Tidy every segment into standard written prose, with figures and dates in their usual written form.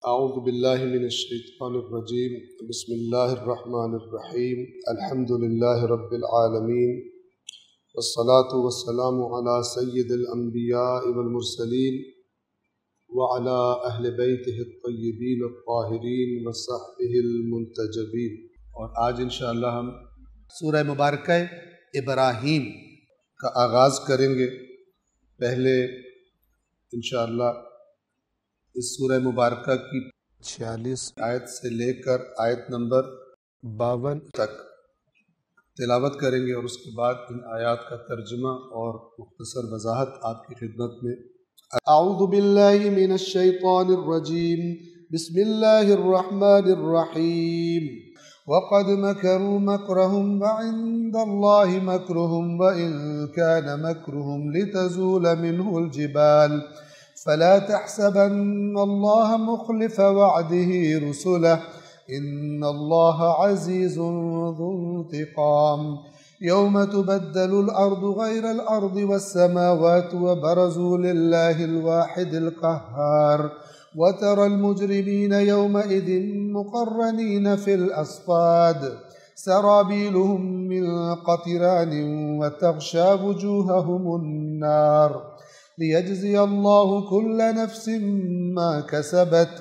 اعوذ باللہ من الشیطان الرجیم بسم اللہ الرحمن الرحیم الحمد للہ رب العالمین والصلاة والسلام علی سید الانبیاء والمرسلین وعلی اہل بیتہ الطیبین الطاہرین وصحبہ المنتجبین۔ اور آج انشاءاللہ ہم سورہ مبارکہ ابراہیم کا آغاز کریں گے۔ پہلے انشاءاللہ اس سورہ مبارکہ کی 46 آیت سے لے کر آیت نمبر 52 تک تلاوت کریں گے، اور اس کے بعد ان آیات کا ترجمہ اور مختصر وضاحت آپ کی خدمت میں۔ اعوذ باللہ من الشیطان الرجیم بسم اللہ الرحمن الرحیم وَقَدْ مَكَرُوا مَكْرَهُمْ وَعِنْدَ اللَّهِ مَكْرُهُمْ وَإِنْ كَانَ مَكْرُهُمْ لِتَزُولَ مِنْهُ الْجِبَالُ فَلَا تَحْسَبَنَّ اللَّهَ مُخْلِفَ وَعْدِهِ رُسُلَهُ إِنَّ اللَّهَ عَزِيزٌ ذُو انتِقَامٍ يَوْمَ تُبَدَّلُ الْأَرْضُ غَيْرَ الْأَرْضِ وَالسَّمَاوَاتُ وَبَرَزُوا لِلَّهِ الْوَاحِدِ الْقَهَّارِ وَتَرَى الْمُجْرِمِينَ يَوْمَئِذٍ مُقَرَّنِينَ فِي الْأَصْفَادِ سَرَابِيلُهُم مِّن قَطِرَانٍ وَتَغْشَى وُجُوهَهُمُ النَّارُ لِيَجْزِيَ اللَّهُ كُلَّ نَفْسٍ مَّا كَسَبَتْ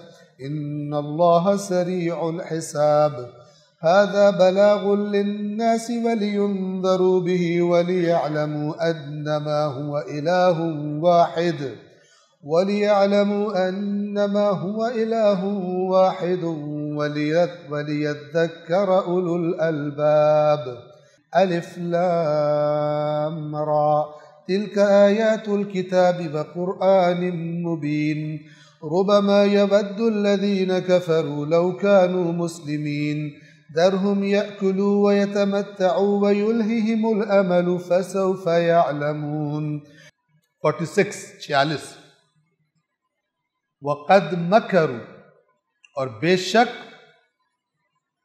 إِنَّ اللَّهَ سَرِيعُ الْحِسَابِ هَذَا بَلَاغٌ لِلنَّاسِ وَلِيُنذَرُوا بِهِ وَلِيَعْلَمُوا أَنَّمَا هُوَ إِلَٰهٌ وَاحِدٌ وَلِيَذَّكَّرَ أُولُو الْأَلْبَابِ ألف لام را تلك آيات الكتاب وقرآن مبين ربما يود الذين كفروا لو كانوا مسلمين ذرهم يأكلوا ويتمتعوا ويلههم الأمل فسوف يعلمون۔ 46 وقد مکروا، اور بے شک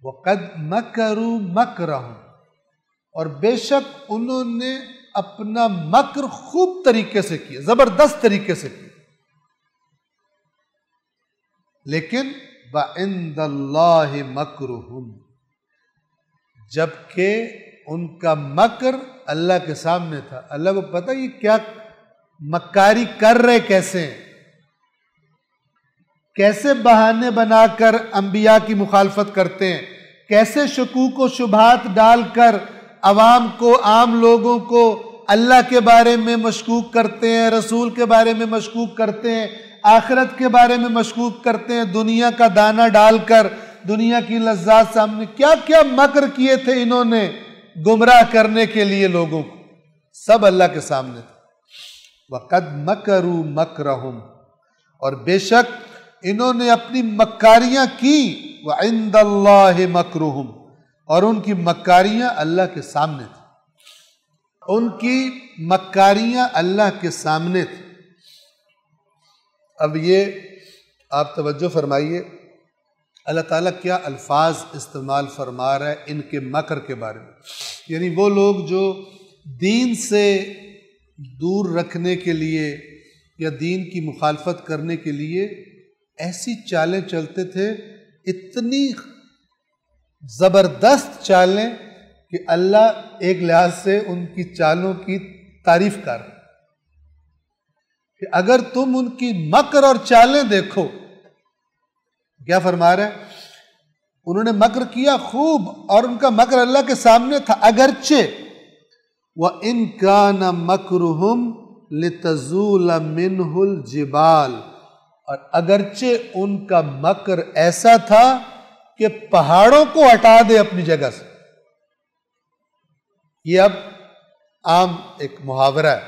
وقد مکروا مکرہم، اور بے شک انہوں نے اپنا مکر خوب طریقے سے کیا، زبردست طریقے سے کیا، لیکن وَعِندَ اللَّهِ مَكْرُهُمْ، جبکہ ان کا مکر اللہ کے سامنے تھا۔ اللہ کو پتہ یہ کیا مکاری کر رہے، کیسے ہیں، کیسے بہانے بنا کر انبیاء کی مخالفت کرتے ہیں، کیسے شکوک و شبہات ڈال کر عوام کو، عام لوگوں کو اللہ کے بارے میں مشکوک کرتے ہیں، رسول کے بارے میں مشکوک کرتے ہیں، آخرت کے بارے میں مشکوک کرتے ہیں، دنیا کا دانہ ڈال کر دنیا کی لذات سامنے، کیا کیا مکر کیے تھے انہوں نے گمراہ کرنے کے لیے لوگوں کو، سب اللہ کے سامنے تھے۔ وَقَدْ مَكَرُوا مَكْرَهُمْ، اور بے شک انہوں نے اپنی مکاریاں کی، وَعِندَ اللَّهِ مَكْرُهُمْ، اور ان کی مکاریاں اللہ کے سامنے تھیں، ان کی مکاریاں اللہ کے سامنے تھیں۔ اب یہ آپ توجہ فرمائیے، اللہ تعالیٰ کیا الفاظ استعمال فرما رہا ہے ان کے مکر کے بارے میں، یعنی وہ لوگ جو دین سے دور رکھنے کے لیے یا دین کی مخالفت کرنے کے لیے ایسی چالیں چلتے تھے، اتنی زبردست چالیں کہ اللہ ایک لحاظ سے ان کی چالوں کی تعریف کر رہے کہ اگر تم ان کی مکر اور چالیں دیکھو، کیا فرما رہے ہیں، انہوں نے مکر کیا خوب، اور ان کا مکر اللہ کے سامنے تھا، اگرچہ وَإِن كَانَ مَكْرُهُمْ لِتَزُولَ مِنْهُ الْجِبَالُ، اور اگرچہ ان کا مکر ایسا تھا کہ پہاڑوں کو ہٹا دے اپنی جگہ سے۔ یہ اب عام ایک محاورہ ہے،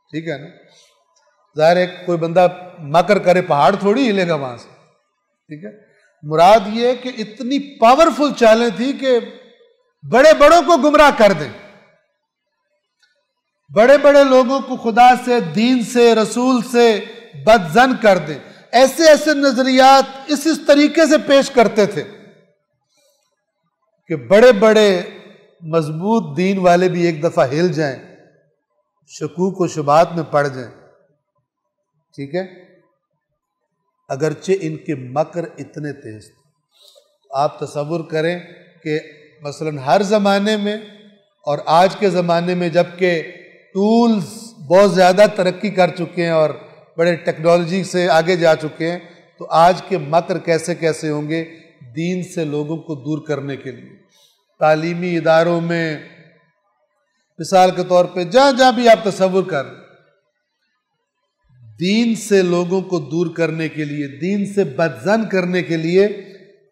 ٹھیک ہے نا، ظاہر ہے کوئی بندہ مکر کرے پہاڑ تھوڑی ہلے گا وہاں سے، ٹھیک ہے، مراد یہ ہے کہ اتنی پاورفل چالیں تھی کہ بڑے بڑوں کو گمراہ کر دیں، بڑے بڑے لوگوں کو خدا سے، دین سے، رسول سے بدظن کر دیں، ایسے ایسے نظریات اس طریقے سے پیش کرتے تھے کہ بڑے بڑے مضبوط دین والے بھی ایک دفعہ ہل جائیں، شکوک و شبہات میں پڑ جائیں، ٹھیک ہے۔ اگرچہ ان کے مکر اتنے تیز تھے۔ آپ تصور کریں کہ مثلاً ہر زمانے میں اور آج کے زمانے میں جب کہ ٹولز بہت زیادہ ترقی کر چکے ہیں اور بڑے ٹیکنالوجی سے آگے جا چکے ہیں، تو آج کے مکر کیسے کیسے ہوں گے دین سے لوگوں کو دور کرنے کے لیے۔ تعلیمی اداروں میں مثال کے طور پہ جہاں جہاں بھی آپ تصور کر، دین سے لوگوں کو دور کرنے کے لیے، دین سے بدظن کرنے کے لیے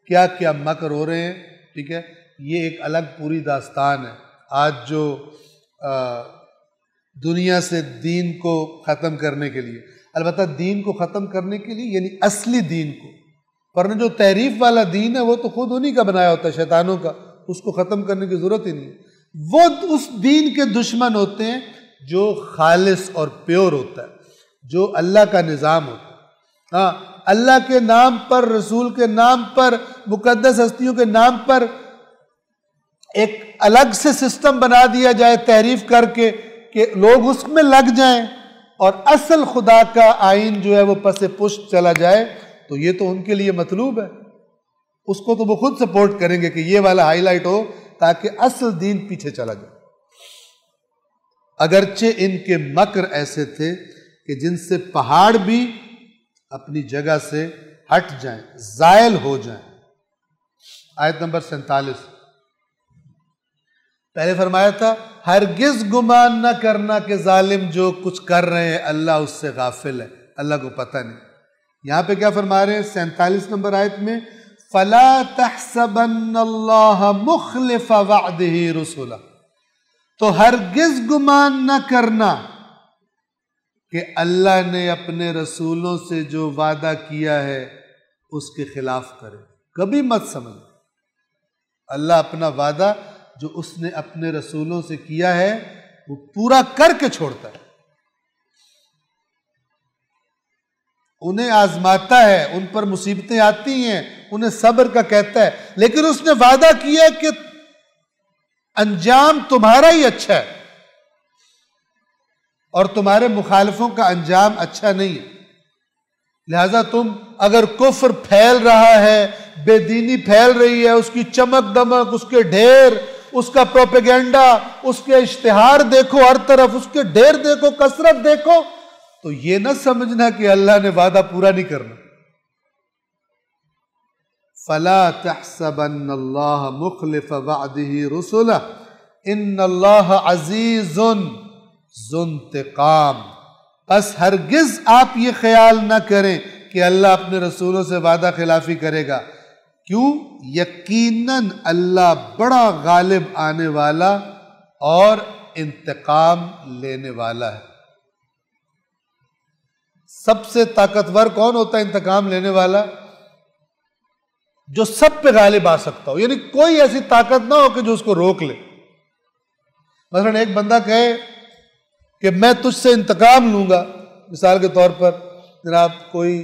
کیا کیا مکر ہو رہے ہیں، ٹھیک ہے، یہ ایک الگ پوری داستان ہے۔ آج جو دنیا سے دین کو ختم کرنے کے لیے، البتہ دین کو ختم کرنے کے لیے یعنی اصلی دین کو، ورنہ جو تحریف والا دین ہے وہ تو خود انہی کا بنایا ہوتا ہے، شیطانوں کا، اس کو ختم کرنے کی ضرورت ہی نہیں۔ وہ اس دین کے دشمن ہوتے ہیں جو خالص اور پیور ہوتا ہے، جو اللہ کا نظام ہوتا ہے۔ ہاں، اللہ کے نام پر، رسول کے نام پر، مقدس ہستیوں کے نام پر ایک الگ سے سسٹم بنا دیا جائے تحریف کر کے کہ لوگ اس میں لگ جائیں اور اصل خدا کا آئین جو ہے وہ پس پشت چلا جائے، تو یہ تو ان کے لیے مطلوب ہے، اس کو تو وہ خود سپورٹ کریں گے کہ یہ والا ہائی لائٹ ہو تاکہ اصل دین پیچھے چلا جائے۔ اگرچہ ان کے مکر ایسے تھے کہ جن سے پہاڑ بھی اپنی جگہ سے ہٹ جائیں، زائل ہو جائیں۔ آیت نمبر 47 پہلے فرمایا تھا ہرگز گمان نہ کرنا کہ ظالم جو کچھ کر رہے ہیں اللہ اس سے غافل ہے، اللہ کو پتہ نہیں۔ یہاں پہ کیا فرما رہے ہیں 47 نمبر آیت میں، فَلَا تَحْسَبَنَّ اللَّهَ مُخْلِفَ وَعْدِهِ رُسُلَهُ، تو ہرگز گمان نہ کرنا کہ اللہ نے اپنے رسولوں سے جو وعدہ کیا ہے اس کے خلاف کرے، کبھی مت سمجھ۔ اللہ اپنا وعدہ جو اس نے اپنے رسولوں سے کیا ہے وہ پورا کر کے چھوڑتا ہے، انہیں آزماتا ہے، ان پر مصیبتیں آتی ہیں، انہیں صبر کا کہتا ہے، لیکن اس نے وعدہ کیا کہ انجام تمہارا ہی اچھا ہے اور تمہارے مخالفوں کا انجام اچھا نہیں ہے۔ لہذا تم اگر کفر پھیل رہا ہے، بے دینی پھیل رہی ہے، اس کی چمک دمک، اس کے ڈھیر، اس کا پروپیگنڈا، اس کے اشتہار دیکھو، ہر طرف اس کے ڈھیر دیکھو، کثرت دیکھو، تو یہ نہ سمجھنا کہ اللہ نے وعدہ پورا نہیں کرنا۔ فَلَا تَحْسَبَنَّ اللَّهَ مُخْلِفَ وَعْدِهِ رُسُلَهُ إِنَّ اللَّهَ عَزِيزٌ ذُو انتقام، بس ہرگز آپ یہ خیال نہ کریں کہ اللہ اپنے رسولوں سے وعدہ خلافی کرے گا، کیوں؟ یقیناً اللہ بڑا غالب آنے والا اور انتقام لینے والا ہے۔ سب سے طاقتور کون ہوتا ہے انتقام لینے والا؟ جو سب پہ غالب آ سکتا ہو، یعنی کوئی ایسی طاقت نہ ہو کہ جو اس کو روک لے۔ مثلا ایک بندہ کہے کہ میں تجھ سے انتقام لوں گا، مثال کے طور پر جناب کوئی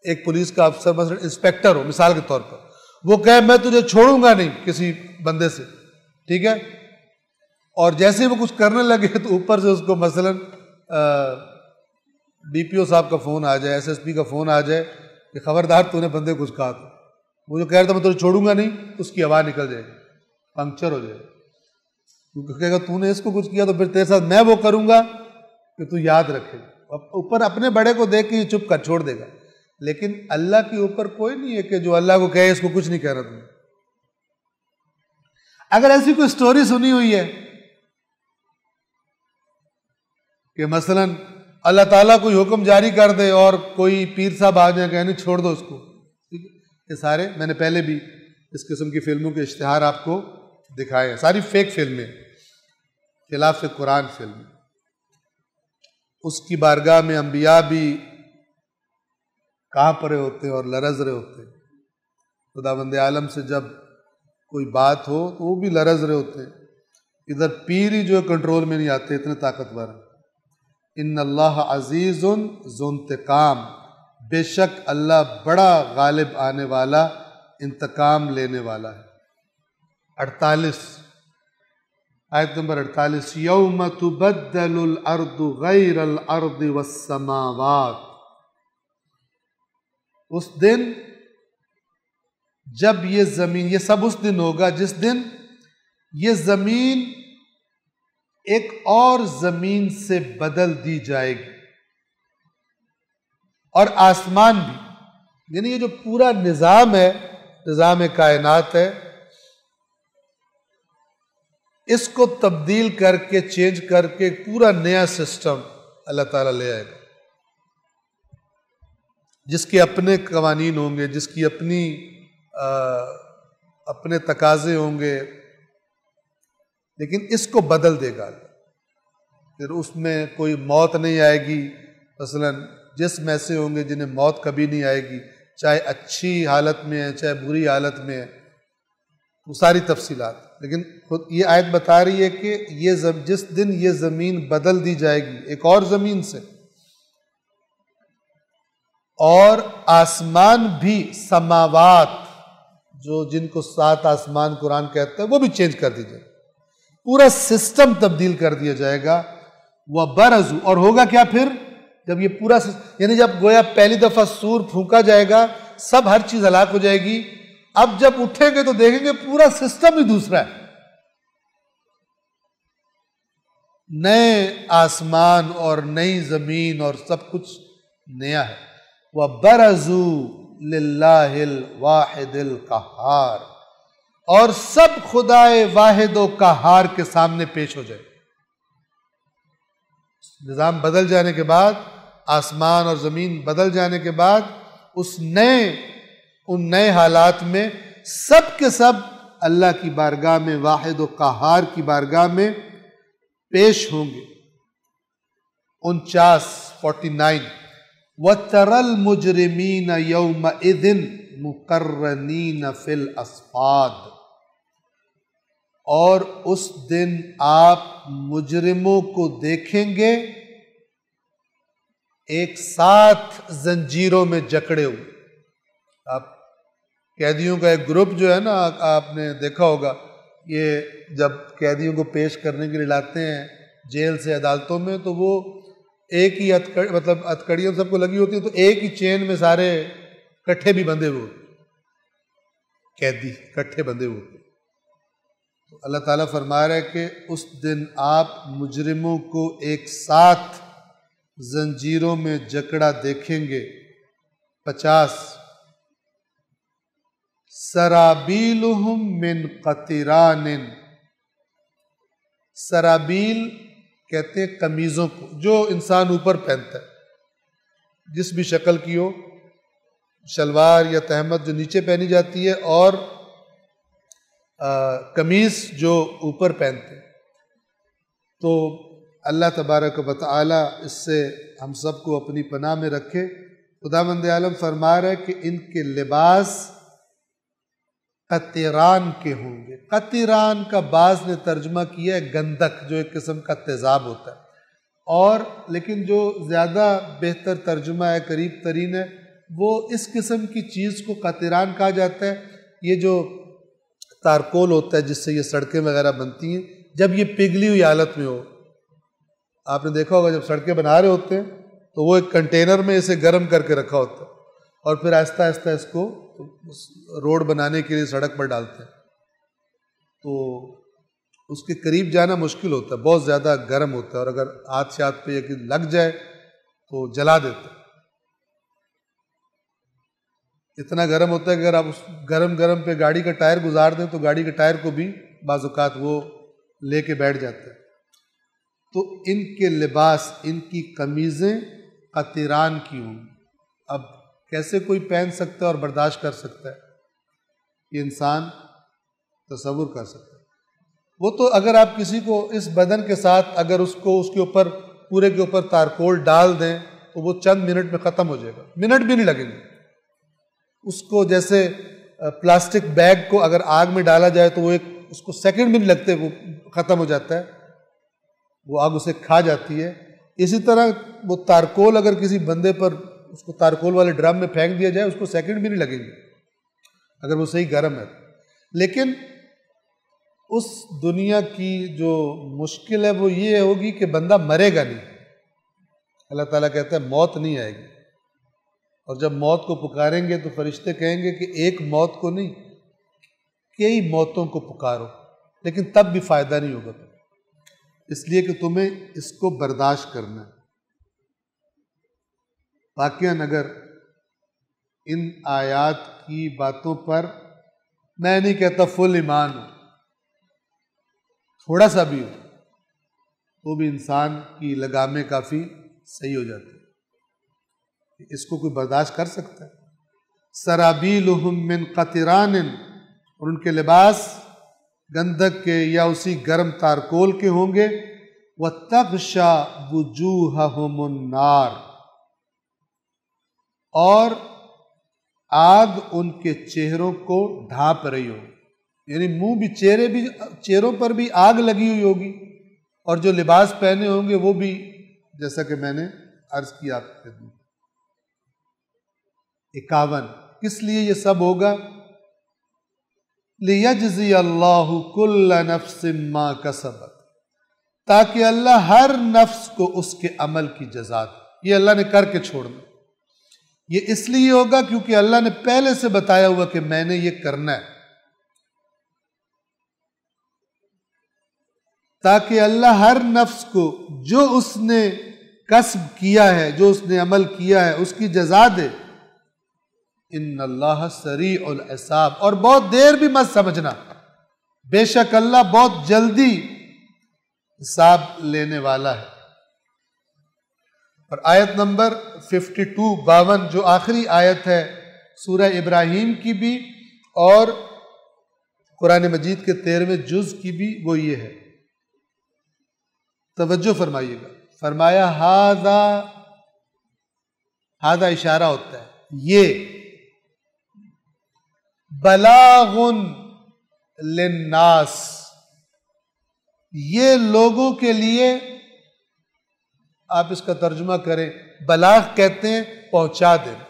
ایک پولیس کا افسر مثلا انسپیکٹر ہو مثال کے طور پر، وہ کہے میں تجھے چھوڑوں گا نہیں کسی بندے سے، ٹھیک ہے، اور جیسے وہ کچھ کرنے لگے تو اوپر سے اس کو مثلا ڈی پی او صاحب کا فون آ جائے، ایس ایس پی کا فون آ جائے کہ خبردار تو نے بندے کچھ کہا تھا، وہ جو کہہ رہا تھا میں تجھے چھوڑوں گا نہیں، اس کی آواز نکل جائے گی، پنکچر ہو جائے گا، کیونکہ کہے گا تو نے اس کو کچھ کیا تو پھر تیرے ساتھ میں وہ کروں گا کہ تو یاد رکھے گا۔ اوپر اپنے بڑے کو دیکھ کے یہ چپ کر چھوڑ دے گا، لیکن اللہ کے اوپر کوئی نہیں ہے کہ جو اللہ کو کہے اس کو کچھ نہیں کہہ رہا تم۔ اگر ایسی کوئی سٹوری سنی ہوئی ہے کہ مثلا اللہ تعالیٰ کوئی حکم جاری کر دے اور کوئی پیر صاحب آ جائے کہ نہیں چھوڑ دو اس کو، ٹھیک ہے، یہ سارے میں نے پہلے بھی اس قسم کی فلموں کے اشتہار آپ کو دکھائے ہیں، ساری فیک فلمیں، خلاف قرآن فلمیں۔ اس کی بارگاہ میں انبیاء بھی کہاں پڑے ہوتے ہیں اور لرز رہے ہوتے ہیں، خداوند عالم سے جب کوئی بات ہو تو وہ بھی لرز رہے ہوتے ہیں، ادھر پیر ہی جو کنٹرول میں نہیں آتے، اتنے طاقتور ہیں۔ ان اللہ عزیز ذو انتقام، بے شک اللہ بڑا غالب آنے والا، انتقام لینے والا ہے۔ 48 آیت نمبر 48 یوم تبدل الارض غیر الارض والسماوات اس دن جب یہ زمین، یہ سب اس دن ہوگا جس دن یہ زمین ایک اور زمین سے بدل دی جائے گی، اور آسمان بھی، یعنی یہ جو پورا نظام ہے، نظام کائنات ہے، اس کو تبدیل کر کے، چینج کر کے ایک پورا نیا سسٹم اللہ تعالیٰ لے آئے گا، جس کے اپنے قوانین ہوں گے، جس کی اپنے تقاضے ہوں گے، لیکن اس کو بدل دے گا۔ پھر اس میں کوئی موت نہیں آئے گی، مثلا جسم ایسے ہوں گے جنہیں موت کبھی نہیں آئے گی، چاہے اچھی حالت میں ہے چاہے بری حالت میں ہے، وہ ساری تفصیلات۔ لیکن خود یہ آیت بتا رہی ہے کہ جس دن یہ زمین بدل دی جائے گی ایک اور زمین سے، اور آسمان بھی، سماوات جو جن کو 7 آسمان قرآن کہتا ہے، وہ بھی چینج کر دی جائے، پورا سسٹم تبدیل کر دیا جائے گا۔ وَبَرَزُوا، اور ہوگا کیا پھر جب یہ پورا یعنی جب گویا پہلی دفعہ سور پھونکا جائے گا، سب ہر چیز ہلاک ہو جائے گی، اب جب اٹھیں گے تو دیکھیں گے پورا سسٹم ہی دوسرا ہے، نئے آسمان اور نئی زمین اور سب کچھ نیا ہے۔ وَبَرَزُوا لِلَّهِ الْوَاحِدِ الْقَهَّارِ، اور سب خدائے واحد و قہار کے سامنے پیش ہو جائے۔ نظام بدل جانے کے بعد، آسمان اور زمین بدل جانے کے بعد، ان نئے حالات میں سب کے سب اللہ کی بارگاہ میں، واحد و قہار کی بارگاہ میں پیش ہوں گے۔ 49 وَتَرَى الْمُجْرِمِينَ يَوْمَئِذٍ مُقَرَّنِينَ فِي الْأَصْفَادِ، اور اس دن آپ مجرموں کو دیکھیں گے ایک ساتھ زنجیروں میں جکڑے ہوئے۔ آپ قیدیوں کا ایک گروپ جو ہے نا، آپ نے دیکھا ہوگا، یہ جب قیدیوں کو پیش کرنے کے لیے لاتے ہیں جیل سے عدالتوں میں، تو وہ ایک ہی ہتکڑیاں سب کو لگی ہوتی ہیں، تو ایک ہی چین میں سارے کٹھے بھی بندھے ہوئے ہوتے، قیدی کٹھے بندھے ہوئے ہوتے۔ تو اللہ تعالیٰ فرما رہا ہے کہ اس دن آپ مجرموں کو ایک ساتھ زنجیروں میں جکڑا دیکھیں گے۔ 50 سرابیلہم من قطران، سرابیل کہتے ہیں قمیضوں کو جو انسان اوپر پہنتا ہے، جس بھی شکل کی ہو، شلوار یا تہمت جو نیچے پہنی جاتی ہے، اور قمیص جو اوپر پہنتے ہیں۔ تو اللہ تبارک و تعالی اس سے ہم سب کو اپنی پناہ میں رکھے۔ خداوند عالم فرما رہا ہے کہ ان کے لباس قطران کے ہوں گے۔ قطران کا بعض نے ترجمہ کیا ہے گندک، جو ایک قسم کا تیزاب ہوتا ہے، اور لیکن جو زیادہ بہتر ترجمہ ہے، قریب ترین ہے، وہ اس قسم کی چیز کو قطران کہا جاتا ہے۔ یہ جو تارکول ہوتا ہے جس سے یہ سڑکیں وغیرہ بنتی ہیں، جب یہ پگھلی ہوئی حالت میں ہو، آپ نے دیکھا ہوگا جب سڑکیں بنا رہے ہوتے ہیں تو وہ ایک کنٹینر میں اسے گرم کر کے رکھا ہوتا ہے، اور پھر آہستہ آہستہ اس کو روڈ بنانے کے لیے سڑک پر ڈالتے ہیں، تو اس کے قریب جانا مشکل ہوتا ہے، بہت زیادہ گرم ہوتا ہے، اور اگر ہاتھ سے ہاتھ پہ لگ جائے تو جلا دیتا ہے۔ اتنا گرم ہوتا ہے کہ اگر آپ اس گرم پہ گاڑی کا ٹائر گزار دیں تو گاڑی کے ٹائر کو بھی بعض اوقات وہ لے کے بیٹھ جاتا ہے۔ تو ان کے لباس، ان کی قمیضیں قطران کی ہوں۔ اب کیسے کوئی پہن سکتا ہے اور برداشت کر سکتا ہے؟ یہ انسان تصور کر سکتا ہے۔ وہ تو اگر آپ کسی کو اس بدن کے ساتھ اگر اس کے اوپر پورے کے اوپر تارکول ڈال دیں تو وہ چند منٹ میں ختم ہو جائے گا، منٹ بھی نہیں لگیں گے۔ اس کو جیسے پلاسٹک بیگ کو اگر آگ میں ڈالا جائے تو وہ اس کو سیکنڈ بھی نہیں لگتے، وہ ختم ہو جاتا ہے، وہ آگ اسے کھا جاتی ہے۔ اسی طرح وہ تارکول اگر کسی بندے پر اس کو تارکول والے ڈرم میں پھینک دیا جائے، اس کو سیکنڈ بھی نہیں لگیں گے اگر وہ صحیح گرم ہے۔ لیکن اس دنیا کی جو مشکل ہے وہ یہ ہوگی کہ بندہ مرے گا نہیں۔ اللہ تعالیٰ کہتا ہے موت نہیں آئے گی، اور جب موت کو پکاریں گے تو فرشتے کہیں گے کہ ایک موت کو نہیں، کئی موتوں کو پکارو، لیکن تب بھی فائدہ نہیں ہوگا، اس لیے کہ تمہیں اس کو برداشت کرنا ہے۔ واقعاً اگر ان آیات کی باتوں پر میں نہیں کہتا فل ایمان ہو، تھوڑا سا بھی ہو، تو بھی انسان کی لگامیں کافی صحیح ہو جاتی ہے۔ اس کو کوئی برداشت کر سکتا ہے؟ سرابیلہم من قطران، اور ان کے لباس گندھک کے یا اسی گرم تارکول کے ہوں گے، وَتَغْشَى وُجُوهَهُمُ النَّارُ، اور آگ ان کے چہروں کو ڈھانپ رہی ہوگی، یعنی منہ بھی، چہروں پر بھی آگ لگی ہوئی ہوگی، اور جو لباس پہنے ہوں گے وہ بھی، جیسا کہ میں نے عرض کیا آپ کے خدمت۔ 51، کس لیے یہ سب ہوگا؟ لِيَجْزِيَ اللَّهُ كُلَّ نَفْسٍ مَا كَسَبَتْ، تاکہ اللہ ہر نفس کو اس کے عمل کی جزا دے۔ یہ اللہ نے کر کے چھوڑنا، یہ اس لیے ہوگا کیونکہ اللہ نے پہلے سے بتایا ہوا کہ میں نے یہ کرنا ہے، تاکہ اللہ ہر نفس کو جو اس نے کسب کیا ہے، جو اس نے عمل کیا ہے، اس کی جزا دے۔ ان اللہ سریع الحساب، اور بہت دیر بھی مت سمجھنا، بے شک اللہ بہت جلدی حساب لینے والا ہے۔ اور آیت نمبر 52 جو آخری آیت ہے سورہ ابراہیم کی بھی اور قرآن مجید کے 13ویں جز کی بھی، وہ یہ ہے، توجہ فرمائیے گا۔ فرمایا ہذا اشارہ ہوتا ہے، یہ بلاغ للناس، یہ لوگوں کے لیے، آپ اس کا ترجمہ کریں، بلاغ کہتے ہیں پہنچا دینا،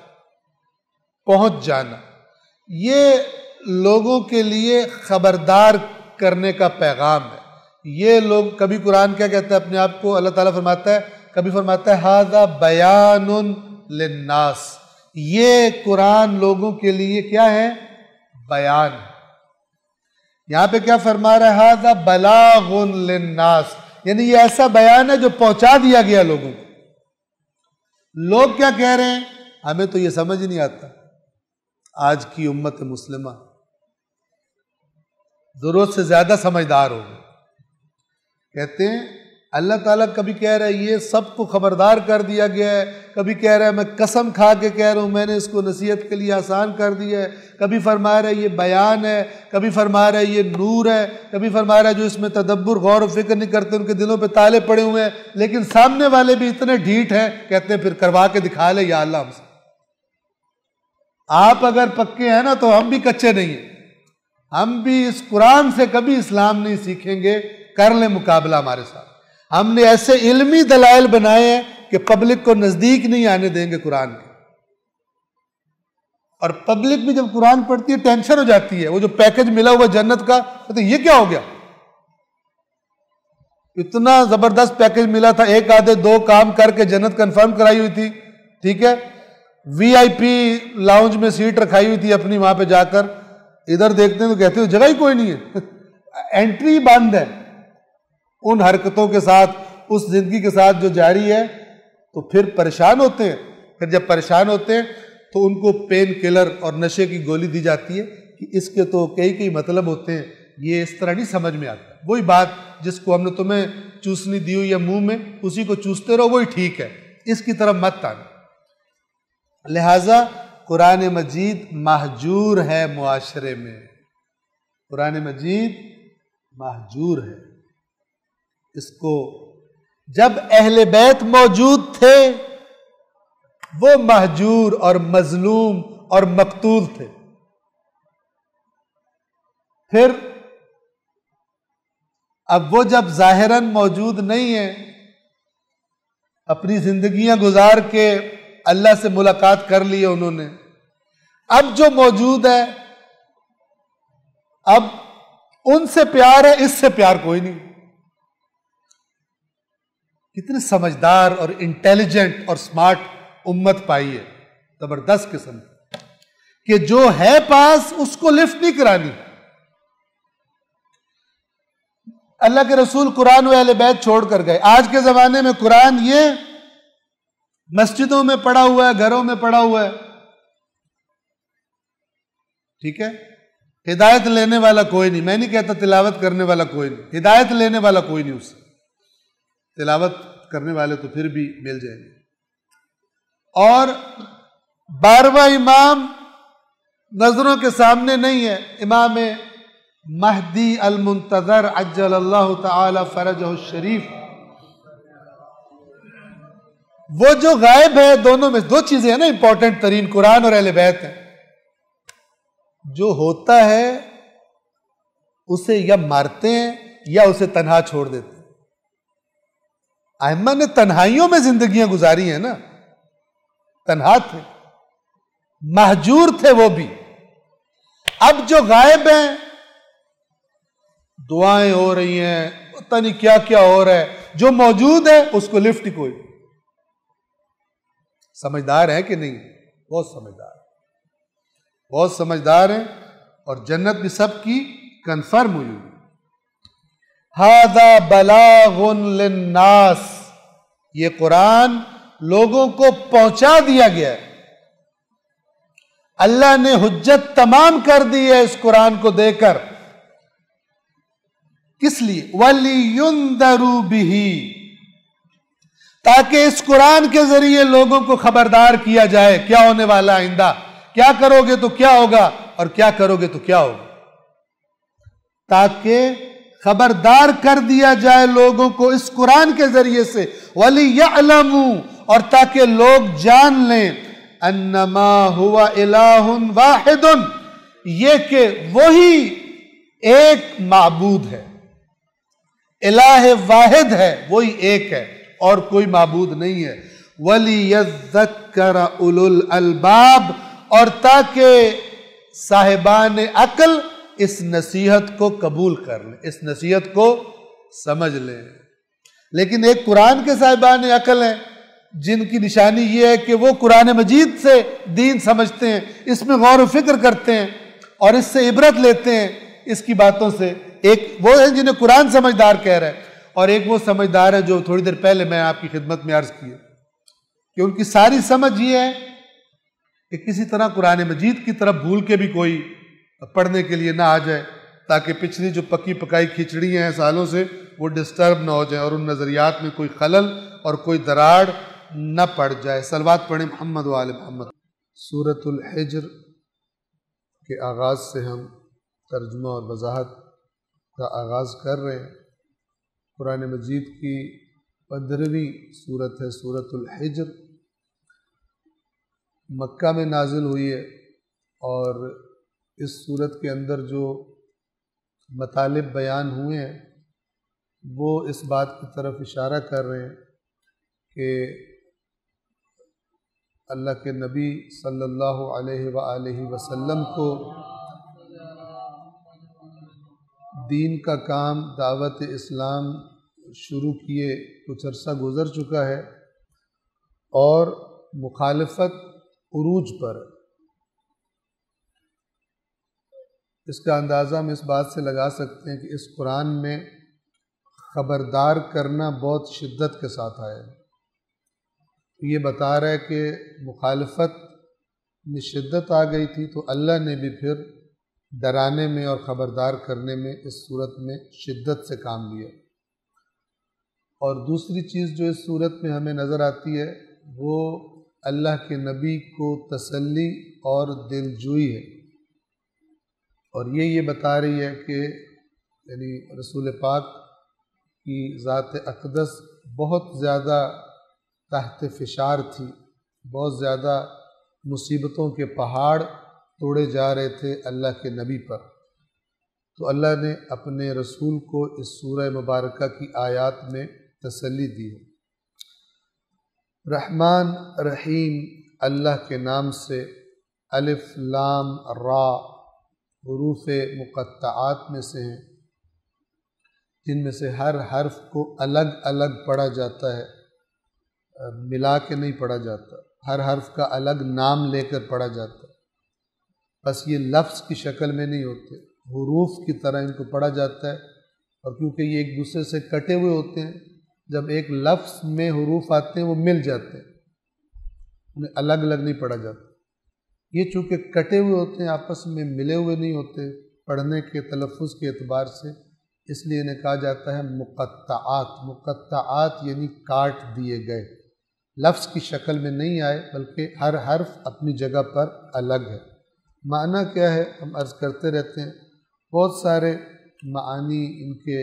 پہنچ جانا، یہ لوگوں کے لیے خبردار کرنے کا پیغام ہے۔ یہ لوگ، کبھی قرآن کیا کہتا ہے اپنے آپ کو، اللہ تعالیٰ فرماتا ہے، کبھی فرماتا ہے ھذا بیان للناس، یہ قرآن لوگوں کے لیے کیا ہے؟ بیان۔ یہاں پہ کیا فرما رہا ہے؟ ھذا بلاغ للناس، یعنی یہ ایسا بیان ہے جو پہنچا دیا گیا لوگوں کو۔ لوگ کیا کہہ رہے ہیں؟ ہمیں تو یہ سمجھ نہیں آتا۔ آج کی امت مسلمہ ضرورت سے زیادہ سمجھدار ہو گئی۔ کہتے ہیں اللہ تعالیٰ کبھی کہہ رہا ہے یہ سب کو خبردار کر دیا گیا ہے، کبھی کہہ رہا ہے میں قسم کھا کے کہہ رہا ہوں میں نے اس کو نصیحت کے لیے آسان کر دیا ہے، کبھی فرما رہا ہے یہ بیان ہے، کبھی فرما رہا ہے یہ نور ہے، کبھی فرما رہا ہے جو اس میں تدبر غور و فکر نہیں کرتے ان کے دلوں پہ تالے پڑے ہوئے ہیں، لیکن سامنے والے بھی اتنے ڈھیٹ ہیں، کہتے ہیں پھر کروا کے دکھا لے یا اللہ ہم سے۔ آپ اگر پکے ہیں نا تو ہم بھی کچے نہیں ہیں، ہم بھی اس قرآن سے کبھی اسلام نہیں سیکھیں گے، کر لیں مقابلہ ہمارے ساتھ۔ ہم نے ایسے علمی دلائل بنائے ہیں کہ پبلک کو نزدیک نہیں آنے دیں گے قرآن کے، اور پبلک بھی جب قرآن پڑھتی ہے ٹینشن ہو جاتی ہے، وہ جو پیکج ملا ہوا جنت کا، کہتے ہیں یہ کیا ہو گیا، اتنا زبردست پیکج ملا تھا، ایک آدھے دو کام کر کے جنت کنفرم کرائی ہوئی تھی، ٹھیک ہے، وی آئی پی لاؤنج میں سیٹ رکھائی ہوئی تھی اپنی، وہاں پہ جا کر ادھر دیکھتے ہیں تو کہتے ہیں جگہ ہی کوئی نہیں ہے، انٹری بند ہے۔ ان حرکتوں کے ساتھ، اس زندگی کے ساتھ جو جاری ہے، تو پھر پریشان ہوتے ہیں۔ پھر جب پریشان ہوتے ہیں تو ان کو پین کلر اور نشے کی گولی دی جاتی ہے کہ اس کے تو کئی مطلب ہوتے ہیں، یہ اس طرح نہیں سمجھ میں آتا۔ وہی بات جس کو ہم نے تمہیں چوسنی دی ہوئی ہے منہ میں، اسی کو چوستے رہو، وہی ٹھیک ہے، اس کی طرف مت آنا۔ لہٰذا قرآن مجید مہجور ہے معاشرے میں، قرآن مجید مہجور ہے۔ اس کو جب اہل بیت موجود تھے وہ مہجور اور مظلوم اور مقتول تھے، پھر اب وہ جب ظاہراً موجود نہیں ہیں، اپنی زندگیاں گزار کے اللہ سے ملاقات کر لی ہے انہوں نے، اب جو موجود ہے اب ان سے پیار ہے، اس سے پیار کوئی نہیں۔ کتنے سمجھدار اور انٹیلیجنٹ اور سمارٹ امت پائی ہے، زبردست قسم کہ جو ہے پاس اس کو لفٹ نہیں کرانی. اللہ کے رسول قرآن و اہل بیت چھوڑ کر گئے. آج کے زمانے میں قرآن یہ مسجدوں میں پڑا ہوا ہے, گھروں میں پڑا ہوا ہے, ٹھیک ہے. ہدایت لینے والا کوئی نہیں. میں نہیں کہتا تلاوت کرنے والا کوئی نہیں, ہدایت لینے والا کوئی نہیں. اس سے تلاوت کرنے والے تو پھر بھی مل جائیں گے. اور 12واں امام نظروں کے سامنے نہیں ہے, امام مہدی المنتظر عجل اللہ تعالی فرجہ الشریف. وہ جو غائب ہے, دونوں میں دو چیزیں ہیں نا امپورٹنٹ ترین, قرآن اور اہل بیت ہیں. جو ہوتا ہے اسے یا مارتے ہیں یا اسے تنہا چھوڑ دیتے ہیں. ائمہ نے تنہائیوں میں زندگیاں گزاری ہیں نا, تنہا تھے, مہجور تھے وہ بھی. اب جو غائب ہیں, دعائیں ہو رہی ہیں, پتہ نہیں کیا کیا ہو رہا ہے, جو موجود ہے اس کو لفٹ ہی کوئی. سمجھدار ہے کہ نہیں؟ بہت سمجھدار, بہت سمجھدار ہیں, اور جنت بھی سب کی کنفرم ہوئی. ھذا بلاغ للناس, یہ قرآن لوگوں کو پہنچا دیا گیا ہے. اللہ نے حجت تمام کر دی ہے اس قرآن کو دے کر. کس لیے؟ وَلِيُنذَرُوا بِهِ, تاکہ اس قرآن کے ذریعے لوگوں کو خبردار کیا جائے کیا ہونے والا آئندہ, کیا کرو گے تو کیا ہوگا اور کیا کرو گے تو کیا ہوگا. تاکہ خبردار کر دیا جائے لوگوں کو اس قرآن کے ذریعے سے. وَلِيَعْلَمُوا, اور تاکہ لوگ جان لیں, انما ہوا الہ واحد, یہ کہ وہی ایک معبود ہے, الہ واحد ہے, وہی ایک ہے اور کوئی معبود نہیں ہے. وَلِيَذَّكَّرَ أُولُو الْأَلْبَابِ, اور تاکہ صاحبان عقل اس نصیحت کو قبول کر لیں, اس نصیحت کو سمجھ لیں. لیکن ایک قرآن کے صاحبان عقل ہیں جن کی نشانی یہ ہے کہ وہ قرآن مجید سے دین سمجھتے ہیں, اس میں غور و فکر کرتے ہیں اور اس سے عبرت لیتے ہیں اس کی باتوں سے. ایک وہ ہیں جنہیں قرآن سمجھدار کہہ رہا ہے, اور ایک وہ سمجھدار ہے جو تھوڑی دیر پہلے میں آپ کی خدمت میں عرض کی کہ ان کی ساری سمجھ یہ ہے کہ کسی طرح قرآن مجید کی طرف بھول کے بھی کوئی پڑھنے کے لیے نہ آ جائے, تاکہ پچھلی جو پکی پکائی کھچڑی ہیں سالوں سے وہ ڈسٹرب نہ ہو جائیں اور ان نظریات میں کوئی خلل اور کوئی دراڑ نہ پڑ جائے. صلوات پڑھیں محمد و آل محمد. سورۃ الحجر کے آغاز سے ہم ترجمہ اور وضاحت کا آغاز کر رہے ہیں. قرآن مجید کی 15ویں سورت ہے سورۃ الحجر. مکہ میں نازل ہوئی ہے, اور اس سورت کے اندر جو مطالب بیان ہوئے ہیں وہ اس بات کی طرف اشارہ کر رہے ہیں کہ اللہ کے نبی صلی اللہ علیہ وآلہ وسلم کو دین کا کام دعوت اسلام شروع کیے کچھ عرصہ گزر چکا ہے, اور مخالفت عروج پر. اس کا اندازہ ہم اس بات سے لگا سکتے ہیں کہ اس قرآن میں خبردار کرنا بہت شدت کے ساتھ آیا ہے. یہ بتا رہا ہے کہ مخالفت میں شدت آ گئی تھی, تو اللہ نے بھی پھر ڈرانے میں اور خبردار کرنے میں اس صورت میں شدت سے کام لیا. اور دوسری چیز جو اس صورت میں ہمیں نظر آتی ہے وہ اللہ کے نبی کو تسلی اور دلجوئی ہے, اور یہ بتا رہی ہے کہ یعنی رسول پاک کی ذات اقدس بہت زیادہ تحت فشار تھی, بہت زیادہ مصیبتوں کے پہاڑ توڑے جا رہے تھے اللہ کے نبی پر. تو اللہ نے اپنے رسول کو اس سورہ مبارکہ کی آیات میں تسلی دی ہے. رحمان رحیم اللہ کے نام سے. الف لام را حروف مقطعات میں سے ہیں, جن میں سے ہر حرف کو الگ الگ پڑھا جاتا ہے, ملا کے نہیں پڑھا جاتا. ہر حرف کا الگ نام لے کر پڑھا جاتا ہے، بس یہ لفظ کی شکل میں نہیں ہوتے، حروف کی طرح ان کو پڑھا جاتا ہے، اور کیونکہ یہ ایک دوسرے سے کٹے ہوئے ہوتے ہیں، جب ایک لفظ میں حروف آتے ہیں وہ مل جاتے ہیں، انہیں الگ الگ نہیں پڑھا جاتا۔ یہ چونکہ کٹے ہوئے ہوتے ہیں، آپس میں ملے ہوئے نہیں ہوتے پڑھنے کے تلفظ کے اعتبار سے، اس لیے انہیں کہا جاتا ہے مقطعات۔ مقطعات یعنی کاٹ دیے گئے، لفظ کی شکل میں نہیں آئے بلکہ ہر حرف اپنی جگہ پر الگ ہے۔ معنی کیا ہے ہم عرض کرتے رہتے ہیں، بہت سارے معانی ان کے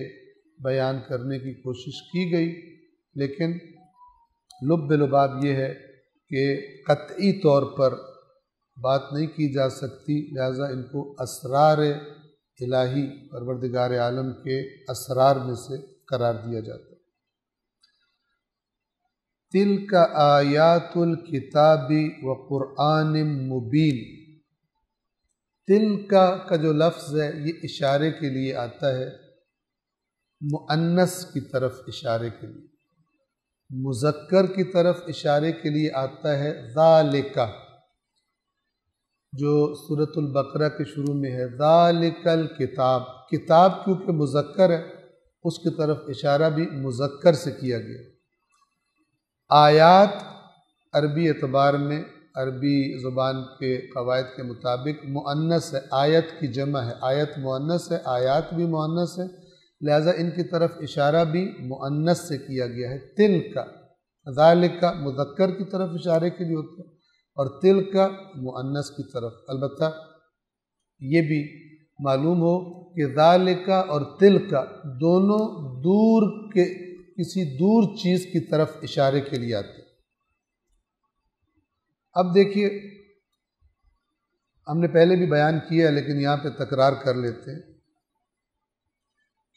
بیان کرنے کی کوشش کی گئی، لیکن لب لباب یہ ہے کہ قطعی طور پر بات نہیں کی جا سکتی، لہذا ان کو اسرار الہی پروردگار عالم کے اسرار میں سے قرار دیا جاتا ہے۔ تلک آیات الکتاب و قرآن مبین۔ تلک کا جو لفظ ہے یہ اشارے کے لیے آتا ہے، مؤنث کی طرف اشارے کے لیے، مذکر کی طرف اشارے کے لیے آتا ہے ذالک، جو سورۃ البقرہ کے شروع میں ہے، ذالک الکتاب۔ کتاب کیونکہ مذکر ہے، اس کی طرف اشارہ بھی مذکر سے کیا گیا۔ آیات عربی اعتبار میں، عربی زبان کے قواعد کے مطابق مؤنث ہے، آیت کی جمع ہے، آیت مؤنث ہے، آیات بھی مؤنث ہے، لہذا ان کی طرف اشارہ بھی مؤنث سے کیا گیا ہے۔ تلک، ذالک مذکر کی طرف اشارے کے لیے ہوتا ہے، اور تلک مؤنث کی طرف۔ البتہ یہ بھی معلوم ہو کہ ذالک اور تلک دونوں دور کے کسی دور چیز کی طرف اشارے کے لیے آتے ہیں۔ اب دیکھیے، ہم نے پہلے بھی بیان کیا لیکن یہاں پہ تکرار کر لیتے ہیں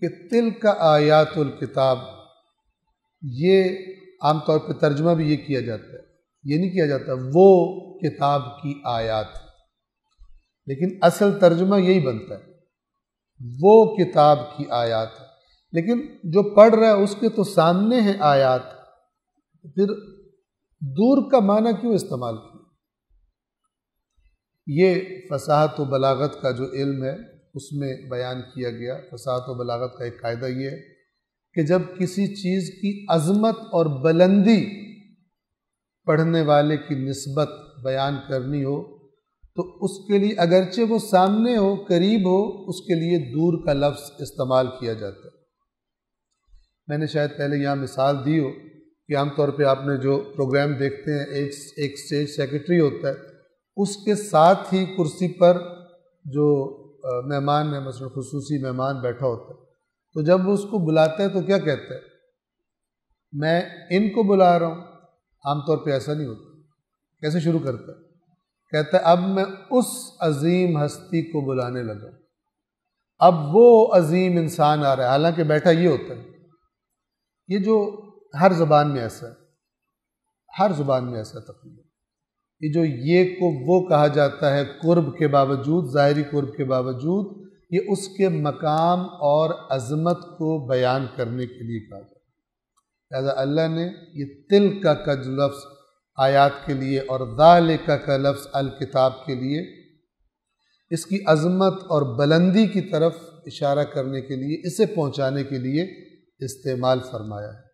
کہ تلک آیات الکتاب، یہ عام طور پہ ترجمہ بھی یہ کیا جاتا ہے، یہ نہیں کیا جاتا وہ کتاب کی آیات، لیکن اصل ترجمہ یہی بنتا ہے، وہ کتاب کی آیات، لیکن جو پڑھ رہا ہے اس کے تو سامنے ہیں آیات، پھر دور کا معنی کیوں استعمال کیا؟ یہ فصاحت و بلاغت کا جو علم ہے اس میں بیان کیا گیا۔ فصاحت و بلاغت کا ایک قاعدہ یہ ہے کہ جب کسی چیز کی عظمت اور بلندی پڑھنے والے کی نسبت بیان کرنی ہو تو اس کے لیے اگرچہ وہ سامنے ہو، قریب ہو، اس کے لیے دور کا لفظ استعمال کیا جاتا ہے۔ میں نے شاید پہلے یہاں مثال دی ہو کہ عام طور پہ آپ نے جو پروگرام دیکھتے ہیں، ایک اسٹیج سیکرٹری ہوتا ہے، اس کے ساتھ ہی کرسی پر جو مہمان ہے، مثلا خصوصی مہمان بیٹھا ہوتا ہے، تو جب وہ اس کو بلاتا ہے تو کیا کہتا ہے؟ میں ان کو بلا رہا ہوں۔ عام طور پہ ایسا نہیں ہوتا، کیسے شروع کرتا ہے؟ کہتا ہے اب میں اس عظیم ہستی کو بلانے لگا، اب وہ عظیم انسان آ رہا ہے، حالانکہ بیٹھا یہ ہوتا ہے۔ یہ جو ہر زبان میں ایسا ہے، ہر زبان میں ایسا تقریباً، یہ جو یہ کو وہ کہا جاتا ہے قرب کے باوجود، ظاہری قرب کے باوجود، یہ اس کے مقام اور عظمت کو بیان کرنے کے لیے کہا جاتا ہے۔ لہذا اللہ نے یہ تلک کا جو لفظ آیات کے لیے اور ذالک کا لفظ الکتاب کے لیے، اس کی عظمت اور بلندی کی طرف اشارہ کرنے کے لیے، اسے پہنچانے کے لیے استعمال فرمایا ہے۔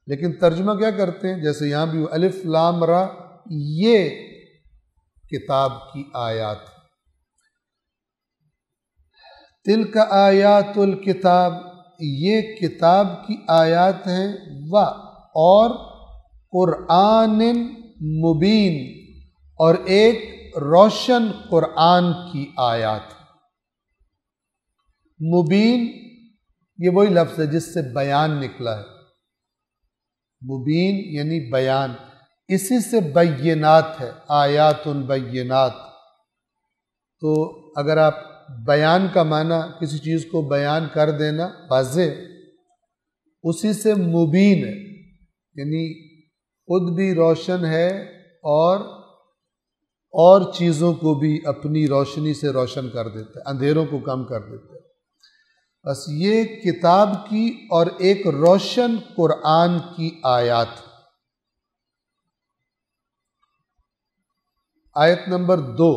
لیکن ترجمہ کیا کرتے ہیں؟ جیسے یہاں بھی الف لام را، یہ کتاب کی آیات، تلک آیات الکتاب، یہ کتاب کی آیات ہیں، اور قرآن مبین، اور ایک روشن قرآن کی آیات۔ مبین یہ وہی لفظ ہے جس سے بیان نکلا ہے، مبین یعنی بیان، اسی سے بینات ہے، آیات بینات۔ تو اگر آپ بیان کا معنی کسی چیز کو بیان کر دینا، واضح، اسی سے مبین ہے، یعنی خود بھی روشن ہے اور چیزوں کو بھی اپنی روشنی سے روشن کر دیتا ہے، اندھیروں کو کم کر دیتا ہے۔ بس یہ کتاب کی اور ایک روشن قرآن کی آیات۔ آیت نمبر 2،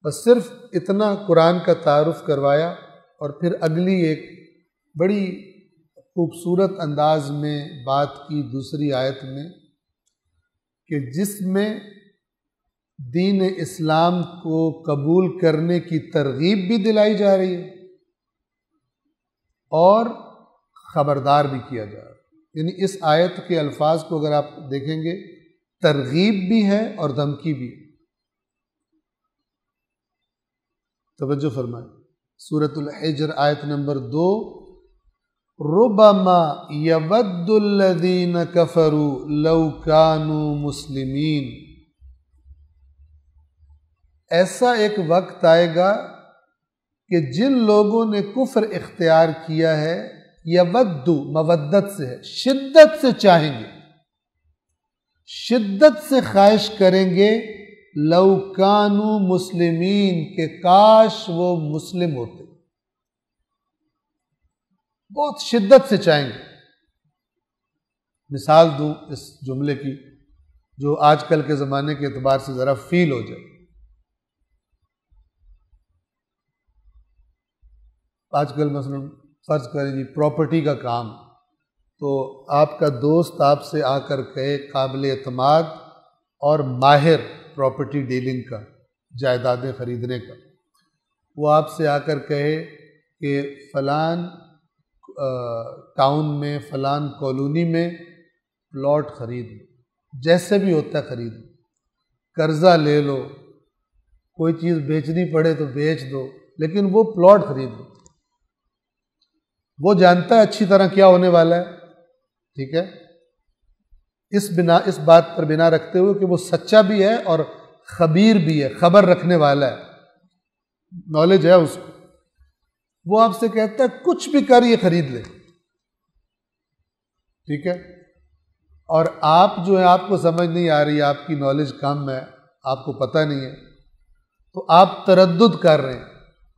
بس صرف اتنا قرآن کا تعارف کروایا، اور پھر اگلی ایک بڑی خوبصورت انداز میں بات کی دوسری آیت میں کہ جس میں دین اسلام کو قبول کرنے کی ترغیب بھی دلائی جا رہی ہے اور خبردار بھی کیا جا رہا ہے۔ یعنی اس آیت کے الفاظ کو اگر آپ دیکھیں گے، ترغیب بھی ہے اور دھمکی بھی ہے۔ توجہ فرمائیں، سورۃ الحجر آیت نمبر 2، ربما یود الذین کفروا لو کانوا مسلمین، ایسا ایک وقت آئے گا کہ جن لوگوں نے کفر اختیار کیا ہے، یود مودت سے ہے، شدت سے چاہیں گے، شدت سے خواہش کریں گے، لو کانوا مسلمین، کہ کاش وہ مسلم ہوتے، بہت شدت سے چاہیں گے۔ مثال دوں اس جملے کی جو آج کل کے زمانے کے اعتبار سے ذرا فیل ہو جائے۔ آج کل مثلا فرض کریں جی پراپرٹی کا کام، تو آپ کا دوست آپ سے آ کر کہے، قابل اعتماد اور ماہر پراپرٹی ڈیلنگ کا، جائیدادیں خریدنے کا، وہ آپ سے آ کر کہے کہ فلان ٹاؤن میں، فلان کالونی میں پلاٹ خرید لو، جیسے بھی ہوتا ہے خرید لو، قرضہ لے لو، کوئی چیز بیچنی پڑے تو بیچ دو، لیکن وہ پلاٹ خرید لو۔ وہ جانتا ہے اچھی طرح کیا ہونے والا ہے، ٹھیک ہے، اس بات پر بنا رکھتے ہوئے کہ وہ سچا بھی ہے اور خبیر بھی ہے، خبر رکھنے والا ہے، نالج ہے اس کو، وہ آپ سے کہتا ہے کچھ بھی کر یہ خرید لے، ٹھیک ہے، اور آپ جو ہے آپ کو سمجھ نہیں آ رہی، آپ کی نالج کم ہے، آپ کو پتہ نہیں ہے، تو آپ تردد کر رہے ہیں،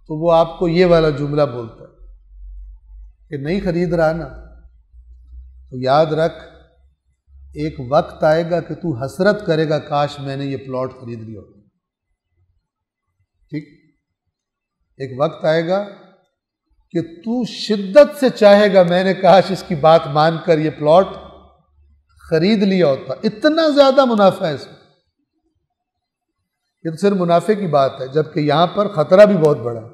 تو وہ آپ کو یہ والا جملہ بولتا ہے کہ نہیں خرید رہا نا، تو یاد رکھ ایک وقت آئے گا کہ تو حسرت کرے گا، کاش میں نے یہ پلاٹ خرید لیا ہوتا، ٹھیک، ایک وقت آئے گا کہ تو شدت سے چاہے گا، میں نے کاش اس کی بات مان کر یہ پلاٹ خرید لیا ہوتا، اتنا زیادہ منافع ہے اس میں۔ یہ تو صرف منافع کی بات ہے، جبکہ یہاں پر خطرہ بھی بہت بڑا ہے۔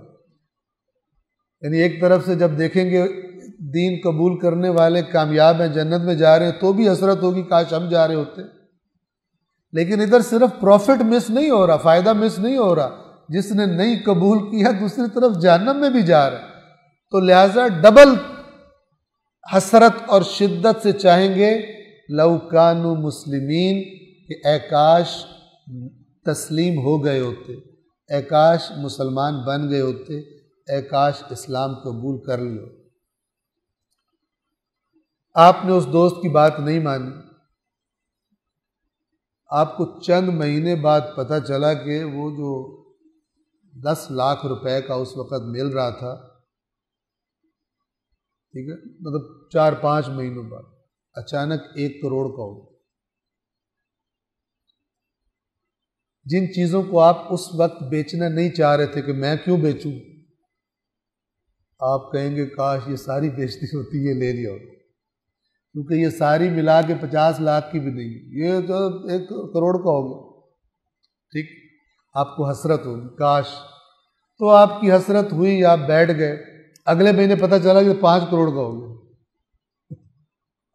یعنی ایک طرف سے جب دیکھیں گے دین قبول کرنے والے کامیاب ہیں، جنت میں جا رہے ہیں، تو بھی حسرت ہوگی کاش ہم جا رہے ہوتے، لیکن ادھر صرف پروفٹ مس نہیں ہو رہا، فائدہ مس نہیں ہو رہا، جس نے نہیں قبول کیا دوسری طرف جہنم میں بھی جا رہا ہے، تو لہٰذا ڈبل حسرت اور شدت سے چاہیں گے، لو کانوا مسلمین، کہ اے کاش تسلیم ہو گئے ہوتے، اے کاش مسلمان بن گئے ہوتے، اے کاش اسلام قبول کر لو۔ آپ نے اس دوست کی بات نہیں مانی، آپ کو چند مہینے بعد پتہ چلا کہ وہ جو 10 لاکھ روپے کا اس وقت مل رہا تھا، ٹھیک ہے، مطلب 4-5 مہینوں بعد اچانک 1 کروڑ کا ہو۔ جن چیزوں کو آپ اس وقت بیچنا نہیں چاہ رہے تھے کہ میں کیوں بیچوں، آپ کہیں گے کاش یہ ساری بیچتی ہوتی، یہ لے لیا ہوتا، کیونکہ یہ ساری ملا کے 50 لاکھ کی بھی نہیں، یہ تو 1 کروڑ کا ہو گیا، ٹھیک، آپ کو حسرت ہوگی کاش، تو آپ کی حسرت ہوئی، آپ بیٹھ گئے، اگلے مہینے پتہ چلا کہ 5 کروڑ کا ہو گیا،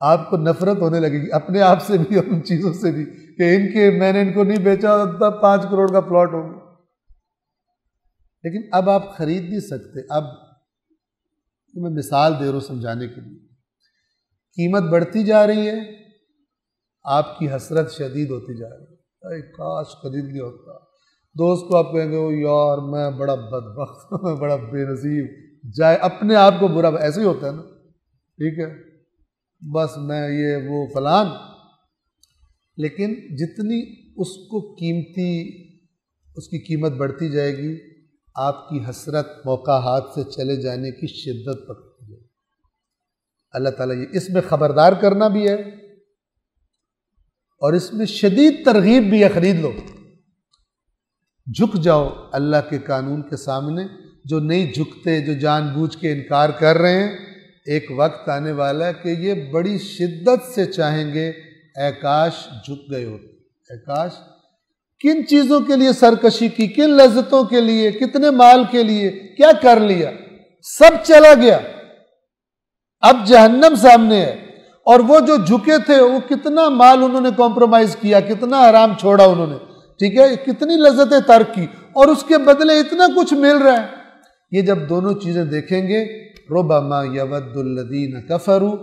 آپ کو نفرت ہونے لگے گی اپنے آپ سے بھی اور ان چیزوں سے بھی کہ میں نے ان کو نہیں بیچا، تب 5 کروڑ کا پلاٹ ہو گیا۔ لیکن اب آپ خرید نہیں سکتے۔ اب میں مثال دے رہا ہوں سمجھانے کے لیے، قیمت بڑھتی جا رہی ہے، آپ کی حسرت شدید ہوتی جا رہی ہے، اے کاش خرید لیا ہوتا۔ دوست کو آپ کہیں گے او یار میں بڑا بدبخت میں بڑا بے نصیب، جائے اپنے آپ کو برا، ایسے ہی ہوتا ہے نا، ٹھیک ہے، بس میں یہ وہ فلان۔ لیکن جتنی اس کو قیمتی، اس کی قیمت بڑھتی جائے گی، آپ کی حسرت موقع ہاتھ سے چلے جانے کی شدت پکڑتی جائے گی۔ اللہ تعالیٰ یہ اس میں خبردار کرنا بھی ہے اور اس میں شدید ترغیب بھی ہے، خرید لو، جھک جاؤ اللہ کے قانون کے سامنے۔ جو نہیں جھکتے، جو جان بوجھ کے انکار کر رہے ہیں، ایک وقت آنے والا ہے کہ یہ بڑی شدت سے چاہیں گے اے کاش جھک گئے ہوتے، اے کاش۔ کن چیزوں کے لیے سرکشی کی، کن لذتوں کے لیے، کتنے مال کے لیے، کیا کر لیا، سب چلا گیا، اب جہنم سامنے ہے۔ اور وہ جو جھکے تھے وہ کتنا مال انہوں نے کمپرومائز کیا، کتنا حرام چھوڑا انہوں نے، ٹھیک ہے، کتنی لذتیں ترک کی، اور اس کے بدلے اتنا کچھ مل رہا ہے۔ یہ جب دونوں چیزیں دیکھیں گے، ربما یود الذین کفروا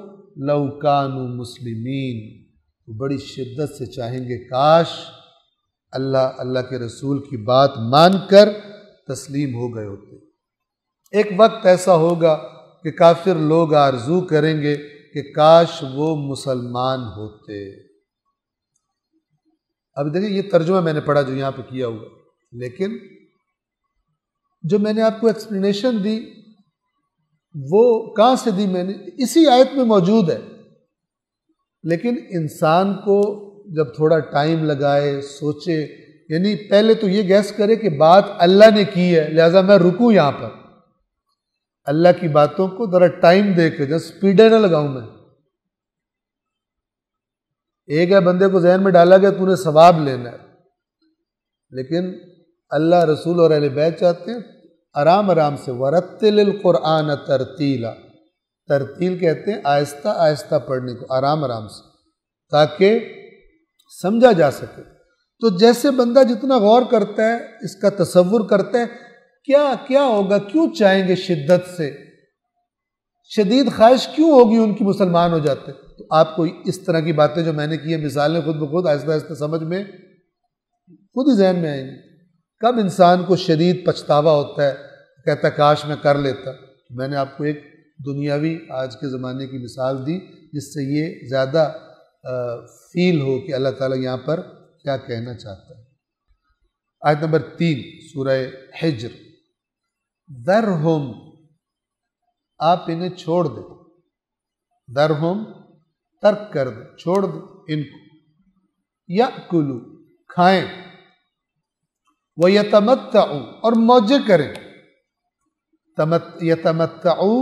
لو کانوا مسلمین، بڑی شدت سے چاہیں گے کاش اللہ کے رسول کی بات مان کر تسلیم ہو گئے ہوتے۔ ایک وقت ایسا ہوگا کہ کافر لوگ آرزو کریں گے کہ کاش وہ مسلمان ہوتے۔ اب دیکھیں یہ ترجمہ میں نے پڑھا جو یہاں پہ کیا ہوا، لیکن جو میں نے آپ کو ایکسپلینیشن دی وہ کہاں سے دی؟ میں نے اسی آیت میں موجود ہے، لیکن انسان کو جب تھوڑا ٹائم لگائے، سوچے، یعنی پہلے تو یہ گیس کرے کہ بات اللہ نے کی ہے لہٰذا میں رکوں یہاں پر، اللہ کی باتوں کو ذرا ٹائم دے کے، جب سپیڈیں نہ لگاؤں میں۔ ایک ہے بندے کو ذہن میں ڈالا گیا تو نے ثواب لینا ہے، لیکن اللہ رسول اور اہل بیت چاہتے ہیں آرام آرام سے، ورتل القرآن ترتیلا، ترتیل کہتے ہیں آہستہ آہستہ پڑھنے کو، آرام آرام سے، تاکہ سمجھا جا سکے۔ تو جیسے بندہ جتنا غور کرتا ہے، اس کا تصور کرتا ہے، کیا ہوگا، کیوں چاہیں گے شدت سے، شدید خواہش کیوں ہوگی ان کی مسلمان ہو جاتے، تو آپ کو اس طرح کی باتیں جو میں نے کی ہیں، مثالیں خود بخود آہستہ آہستہ سمجھ میں خود ہی ذہن میں آئیں گی۔ کب انسان کو شدید پچھتاوا ہوتا ہے، کہتا ہے کاش میں کر لیتا۔ میں نے آپ کو ایک دنیاوی آج کے زمانے کی مثال دی جس سے یہ زیادہ فیل ہو کہ اللہ تعالیٰ یہاں پر کیا کہنا چاہتا ہے۔ آیت نمبر 3 سورہ حجر، ذرہم، آپ انہیں چھوڑ دیں، ذرہم ترک کر دیں، چھوڑ دیں ان کو، یأکلوا، کھائیں، وَيَتَمَتَّعُوا، اور موجیں کریں، یتمتعوا،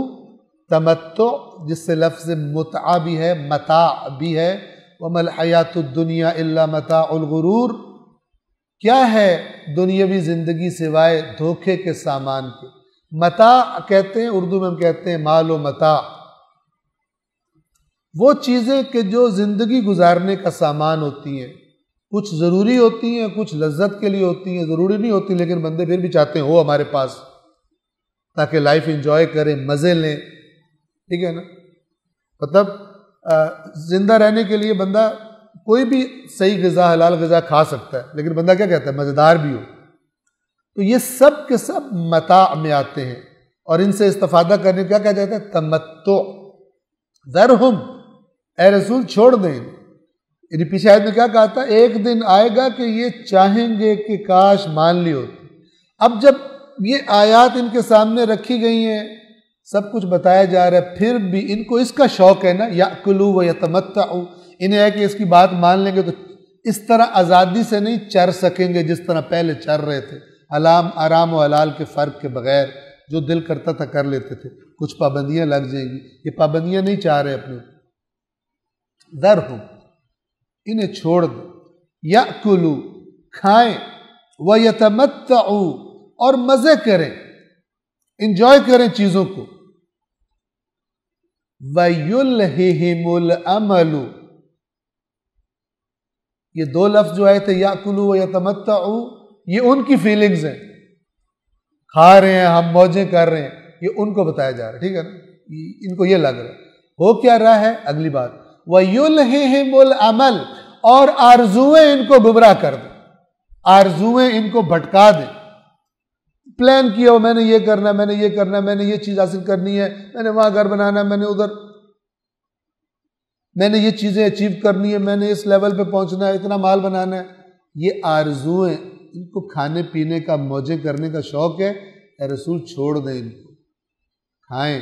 تمتع جس سے لفظ متع بھی ہے، متاع بھی ہے، وَمَا الْحَيَاةُ الدُّنْيَا إِلَّا مَتَاعُ الْغُرُورِ، کیا ہے دنیاوی زندگی سوائے دھوکے کے سامان کے۔ متاع کہتے ہیں، اردو میں ہم کہتے ہیں مال و متاع، وہ چیزیں کہ جو زندگی گزارنے کا سامان ہوتی ہیں، کچھ ضروری ہوتی ہیں، کچھ لذت کے لیے ہوتی ہیں، ضروری نہیں ہوتی، لیکن بندے پھر بھی چاہتے ہیں ہو ہمارے پاس تاکہ لائف انجوائے کریں، مزے لیں، ٹھیک ہے نا۔ مطلب زندہ رہنے کے لیے بندہ کوئی بھی صحیح غذا، حلال غذا کھا سکتا ہے، لیکن بندہ کیا کہتا ہے مزیدار بھی ہو۔ تو یہ سب کے سب متاع میں آتے ہیں، اور ان سے استفادہ کرنے کا کیا جاتا ہے تمتع۔ ذرہم، اے رسول چھوڑ دیں، یعنی پیچھے آیت میں کیا کہا تھا، ایک دن آئے گا کہ یہ چاہیں گے کہ کاش مان لی ہوتی۔ اب جب یہ آیات ان کے سامنے رکھی گئی ہیں، سب کچھ بتایا جا رہا ہے، پھر بھی ان کو اس کا شوق ہے نا، یأکلوا ویتمتعوا، انہیں ہے کہ اس کی بات مان لیں گے تو اس طرح آزادی سے نہیں چر سکیں گے جس طرح پہلے چر رہے تھے، آرام و حلال کے فرق کے بغیر جو دل کرتا تھا کر لیتے تھے۔ کچھ پابندیاں لگ جائیں گی، یہ پابندیاں نہیں چاہ رہے اپنے۔ ذرہم، انہیں چھوڑ دو، یأکلوا، کھائیں، ویتمتعوا، اور مزے کریں، انجوائے کریں چیزوں کو، وَيُلْهِهِمُ الْأَمَلُ، یہ دو لفظ جو آئے تھے یأکلوا ویتمتعوا، یہ ان کی فیلنگز ہیں، کھا رہے ہیں ہم، موجیں کر رہے ہیں، یہ ان کو بتایا جا رہا ہے، ٹھیک ہے نا، ان کو یہ لگ رہا ہے۔ ہو کیا رہا ہے اگلی بات، وَيُلْهِهِمُ الْعَمَلُ، اور آرزویں ان کو گمراہ کر دیں، آرزویں ان کو بھٹکا دیں۔ پلان کیا ہو میں نے یہ کرنا ہے، میں نے یہ کرنا ہے، میں نے یہ چیز حاصل کرنی ہے، میں نے وہاں گھر بنانا ہے، میں نے ادھر، میں نے یہ چیزیں اچیو کرنی ہے، میں نے اس لیول پہ پہنچنا ہے، اتنا مال بنانا ہے، یہ آرزویں، ان کو کھانے پینے کا، موجیں کرنے کا شوق ہے، اے رسول چھوڑ دیں ان کو، کھائیں،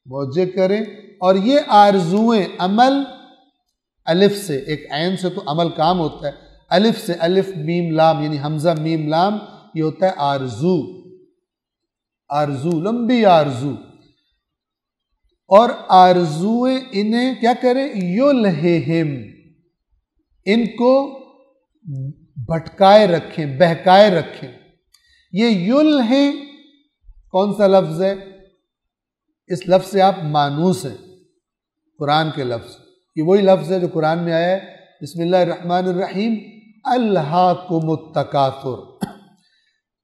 موجیں کریں، اور یہ آرزویں، الف سے، ایک عین سے تو عمل کام ہوتا ہے، الف سے، الف میم لام یعنی حمزہ میم لام، یہ ہوتا ہے آرزو، آرزو، لمبی آرزو. اور آرزویں انہیں کیا کریں؟ یلہہم، ان کو بھٹکائے رکھیں، بہکائے رکھیں. یہ یلہ کون سا لفظ ہے؟ اس لفظ سے آپ مانوس ہیں، قرآن کے لفظ. یہ وہی لفظ ہے جو قرآن میں آیا ہے، بسم اللہ الرحمن الرحیم، الہاکم التکاثر.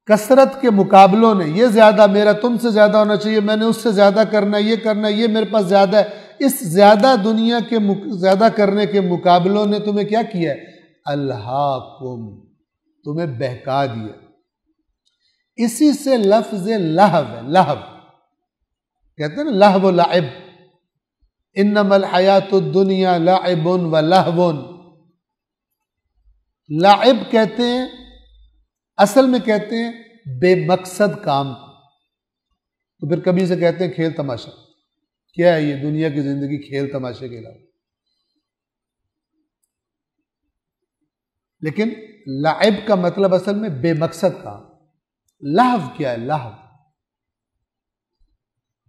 کثرت کے مقابلوں نے، یہ زیادہ، میرا تم سے زیادہ ہونا چاہیے، میں نے اس سے زیادہ کرنا ہے، یہ کرنا ہے، یہ میرے پاس زیادہ ہے، اس زیادہ دنیا کے زیادہ کرنے کے مقابلوں نے تمہیں کیا کیا ہے؟ الہاکم، تمہیں بہکا دیا. اسی سے لفظ لہو ہے، لہو کہتے ہیں نا، لہو و لعب، انما الحیات الدنیا لعب و لہو. لعب کہتے ہیں، اصل میں کہتے ہیں بے مقصد کام. تو پھر کبھی سے کہتے ہیں کھیل تماشا. کیا ہے یہ دنیا کی زندگی کھیل تماشے کے علاوہ؟ لیکن لعب کا مطلب اصل میں بے مقصد کام. لہو کیا ہے؟ لہو،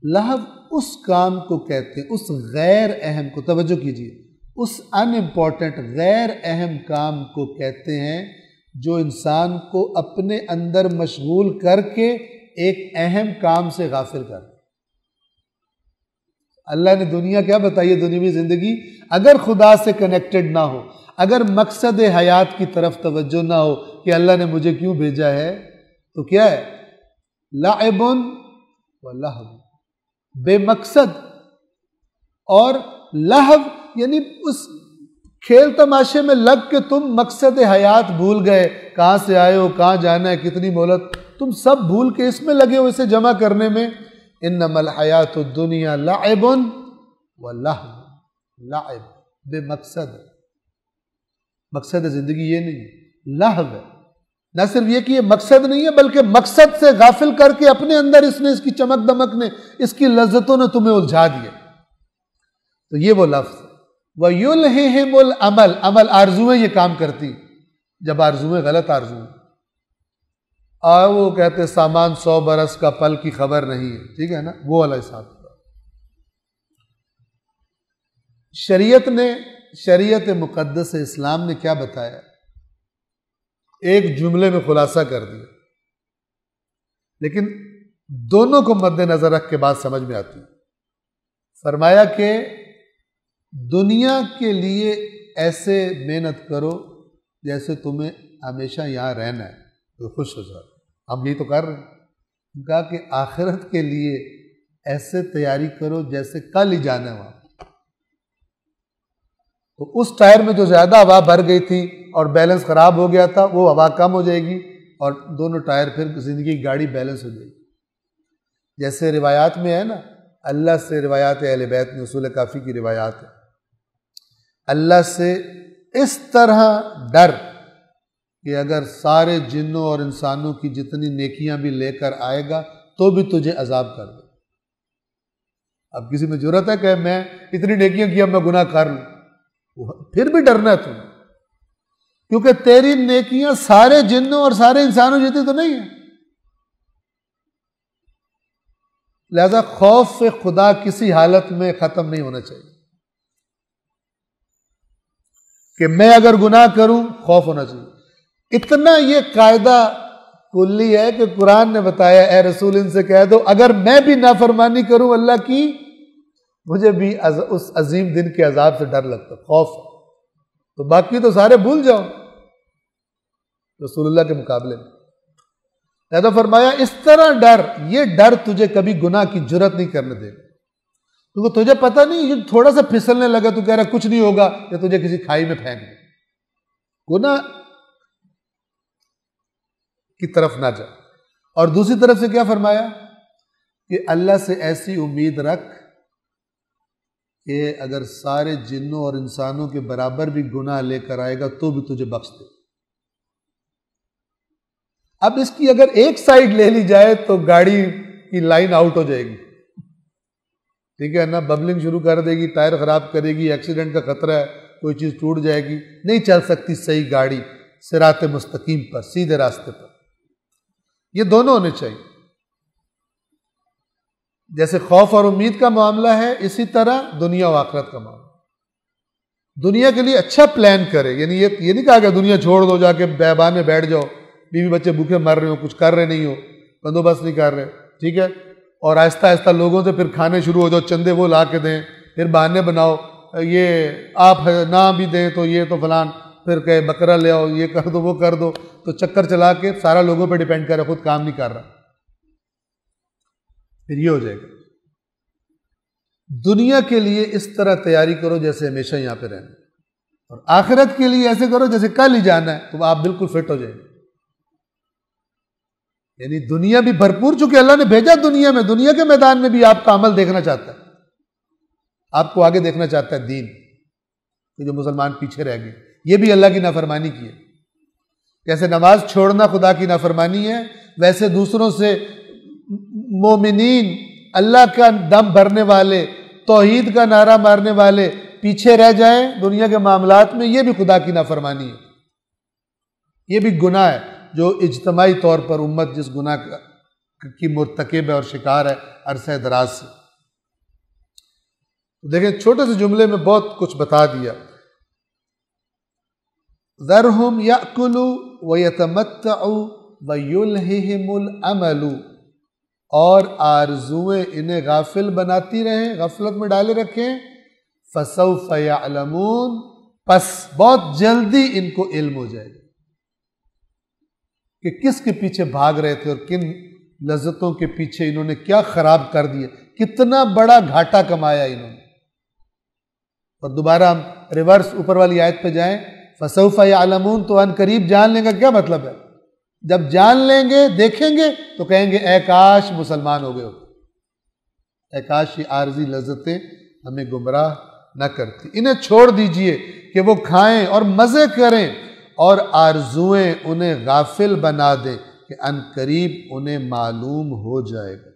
لہو اس کام کو کہتے ہیں، اس غیر اہم کو، توجہ کیجیے، اس ان امپورٹنٹ غیر اہم کام کو کہتے ہیں جو انسان کو اپنے اندر مشغول کر کے ایک اہم کام سے غافل کر. اللہ نے دنیا کیا بتائی ہے؟ دنیاوی زندگی اگر خدا سے کنیکٹڈ نہ ہو، اگر مقصد حیات کی طرف توجہ نہ ہو کہ اللہ نے مجھے کیوں بھیجا ہے، تو کیا ہے؟ لعب و لہو، بے مقصد. اور لہو یعنی اس کھیل تماشے میں لگ کے تم مقصد حیات بھول گئے، کہاں سے آئے ہو، کہاں جانا ہے، کتنی مہلت، تم سب بھول کے اس میں لگے ہو، اسے جمع کرنے میں. انما الحیات الدنیا لعب و لہو، لعب بے مقصد. مقصد زندگی یہ نہیں ہے، لہو ہے. نہ صرف یہ کہ یہ مقصد نہیں ہے، بلکہ مقصد سے غافل کر کے اپنے اندر اس کی چمک دمک نے، اس کی لذتوں نے تمہیں الجھا دیا. تو یہ وہ لفظ ہے. وَيُلْهِهِمُ الْعَمَلِ، عمل، آرزویں یہ کام کرتی. جب آرزویں غلط آرزویں، وہ کہتے سامان 100 برس کا پل کی خبر نہیں ہے، ٹھیک ہے نا، وہ والا حساب. شریعت مقدس اسلام نے کیا بتایا؟ ایک جملے میں خلاصہ کر دیا، لیکن دونوں کو مد نظر رکھ کے بات سمجھ میں آتی. فرمایا کہ دنیا کے لیے ایسے محنت کرو جیسے تمہیں ہمیشہ یہاں رہنا ہے، تو خوش ہو جاؤ. ہم یہ تو کر رہے ہیں. کہا کہ آخرت کے لیے ایسے تیاری کرو جیسے کل ہی جانا ہے وہاں. تو اس ٹائر میں جو زیادہ ہوا بھر گئی تھی اور بیلنس خراب ہو گیا تھا، وہ ہوا کم ہو جائے گی اور دونوں ٹائر پھر زندگی کی گاڑی بیلنس ہو جائے گی. جیسے روایات میں ہے نا، اللہ سے روایات اہل بیت میں، اصول کافی کی روایات ہے، اللہ سے اس طرح ڈر کہ اگر سارے جنوں اور انسانوں کی جتنی نیکیاں بھی لے کر آئے گا تو بھی تجھے عذاب کر دے. اب کسی میں جرأت ہے کہ میں اتنی نیکیاں کی اب میں گناہ کر لوں؟ پھر بھی ڈرنا ہے تمہیں، کیونکہ تیری نیکیاں سارے جنوں اور سارے انسانوں جتنی تو نہیں ہیں. لہذا خوف خدا کسی حالت میں ختم نہیں ہونا چاہیے کہ میں اگر گناہ کروں خوف ہونا چاہیے. اتنا یہ قاعدہ کلی ہے کہ قرآن نے بتایا اے رسول ان سے کہہ دو اگر میں بھی نافرمانی کروں اللہ کی، مجھے بھی اس عظیم دن کے عذاب سے ڈر لگتا، خوف. تو باقی تو سارے بھول جاؤ رسول اللہ کے مقابلے میں. لہذا فرمایا اس طرح ڈر، یہ ڈر تجھے کبھی گناہ کی جرأت نہیں کرنے دے گا، کیونکہ تجھے پتہ نہیں یہ تھوڑا سا پھسلنے لگا تو کہہ رہا کچھ نہیں ہوگا، یا تجھے کسی کھائی میں پھینک دے. گناہ کی طرف نہ جا. اور دوسری طرف سے کیا فرمایا کہ اللہ سے ایسی امید رکھ کہ اگر سارے جنوں اور انسانوں کے برابر بھی گناہ لے کر آئے گا تو بھی تجھے بخش دے. اب اس کی اگر ایک سائیڈ لے لی جائے تو گاڑی کی لائن آؤٹ ہو جائے گی، ٹھیک ہے نا، ببلنگ شروع کر دے گی، ٹائر خراب کرے گی، ایکسیڈنٹ کا خطرہ ہے، کوئی چیز ٹوٹ جائے گی، نہیں چل سکتی صحیح گاڑی صراط مستقیم پر، سیدھے راستے پر۔ یہ دونوں ہونے چاہیے۔ جیسے خوف اور امید کا معاملہ ہے، اسی طرح دنیا و آخرت کا معاملہ۔ دنیا کے لیے اچھا پلان کرے، یعنی یہ نہیں کہا کہ دنیا چھوڑ دو، جا کے بیابان میں بیٹھ جاؤ، بیوی بچے بھوکے مر رہے ہو، کچھ کر رہے نہیں ہو، بندوبست نہیں کر رہے، ٹھیک ہے، اور آہستہ آہستہ لوگوں سے پھر کھانے شروع ہو جاؤ، چندے وہ لا کے دیں، پھر بہانے بناؤ، یہ آپ نہ بھی دیں تو یہ تو فلان، پھر کہے بکرا لے آؤ، یہ کر دو وہ کر دو، تو چکر چلا کے سارا لوگوں پہ ڈیپینڈ کر رہا، خود کام نہیں کر رہا، پھر یہ ہو جائے گا۔ دنیا کے لیے اس طرح تیاری کرو جیسے ہمیشہ یہاں پہ رہنا، اور آخرت کے لیے ایسے کرو جیسے کل ہی جانا ہے، تو آپ بالکل فٹ ہو جائیں گے۔ یعنی دنیا بھی بھرپور، چونکہ اللہ نے بھیجا دنیا میں، دنیا کے میدان میں بھی آپ کا عمل دیکھنا چاہتا ہے، آپ کو آگے دیکھنا چاہتا ہے دین، کہ جو مسلمان پیچھے رہ گئے، یہ بھی اللہ کی نافرمانی کی ہے۔ جیسے نماز چھوڑنا خدا کی نافرمانی ہے، ویسے دوسروں سے مومنین، اللہ کا دم بھرنے والے، توحید کا نعرہ مارنے والے پیچھے رہ جائیں دنیا کے معاملات میں، یہ بھی خدا کی نافرمانی ہے، یہ بھی گناہ ہے جو اجتماعی طور پر امت جس گناہ کی مرتکب ہے اور شکار ہے عرصہ دراز سے۔ دیکھیں چھوٹے سے جملے میں بہت کچھ بتا دیا۔ ذرہم یأکلوا ویتمتعوا ویلہہم الامل، اور آرزویں انہیں غافل بناتی رہیں، غفلت میں ڈالے رکھیں، فسوف یعلمون، پس بہت جلدی ان کو علم ہو جائے گا کہ کس کے پیچھے بھاگ رہے تھے اور کن لذتوں کے پیچھے انہوں نے کیا خراب کر دیا، کتنا بڑا گھاٹا کمایا انہوں نے۔ اور دوبارہ ہم ریورس اوپر والی آیت پہ جائیں، فسوف یعلمون، تو ان قریب جان لیں گا، کیا مطلب ہے؟ جب جان لیں گے، دیکھیں گے تو کہیں گے اے کاش مسلمان ہو گئے ہوتے، اے کاش یہ عارضی لذتیں ہمیں گمراہ نہ کرتی۔ انہیں چھوڑ دیجئے کہ وہ کھائیں اور مزے کریں، اور آرزویں انہیں غافل بنا دیں کہ ان قریب انہیں معلوم ہو جائے گا۔